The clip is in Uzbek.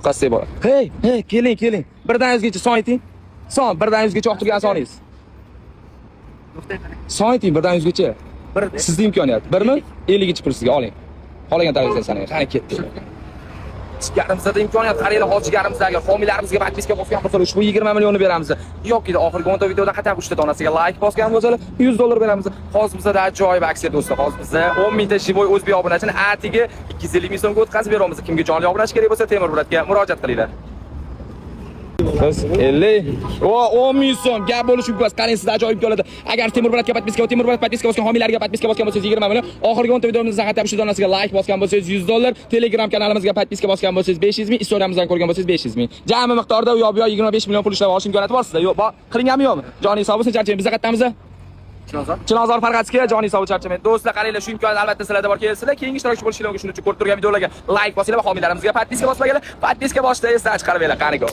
orqasida bor. Hey, keling. Birdan 100gacha son ayting. Son, birdan 100gacha olib turgan soningiz. Son ayting birdan 100gacha. Sizning imkoniyat. 1 mi? 50gacha pul sizga oling. Qolgan tarafdan sanang. Qani ketdi. Chigarimizda imkoniyat qaranglar, hozir chigarimizdagi homiylarimizga podpiska bosgan bo'lsalar, ushbu 20 millionni beramiz. Yoki oxirgi 10 ta videoda qattiq 3 ta donasiga like bosgan bo'lsalar, $100 beramiz. Hozir bizda ajoyib aksiya do'stlar. Hozir bizda 10 mingta Shivoy o'zbek obunachini atiga 250 ming so'mga o'tkazib beramiz. Kimga jonli obunachi kerak bo'lsa, Temur Muratga murojaat qilinglar. Biz 50 va 10 ming so'm gap bo'lishi mumkin. Qarang, sizda ajoyib imkoniyat. Agar Temur Muratga podpiska bosgan homiylarga podpiska bosgan bo'lsangiz 20 million, oxirgi 10 ta videomizda faqat shu donasiga like bosgan bo'lsangiz $100, Telegram kanalimizga podpiska bosgan bo'lsangiz 500 ming, istoriyamizdan ko'rgan bo'lsangiz 500 ming. Jami miqdorda u yoq bu yoq 25 million pul ishlab olish imkoniyati bor sizda. Yo'q, qilinganmi yo'qmi? Joniy hisobi bo'lsin, charchamaymiz. Biz qayerdamiz? Chilonzor Farg'atskiga Joniy hisobi charchamaydi. Do'stlar, qaranglar, shu imkoniyat albatta sizlarda bor. Kelsizlar, keyingi ishtirokchi bo'lishinglar uchun ko'rib turgan videolarga like bosinglar va homiylarimizga podpiska bosmaganglar. Podpiska boshida esdan chiqarib beringlar, qani go.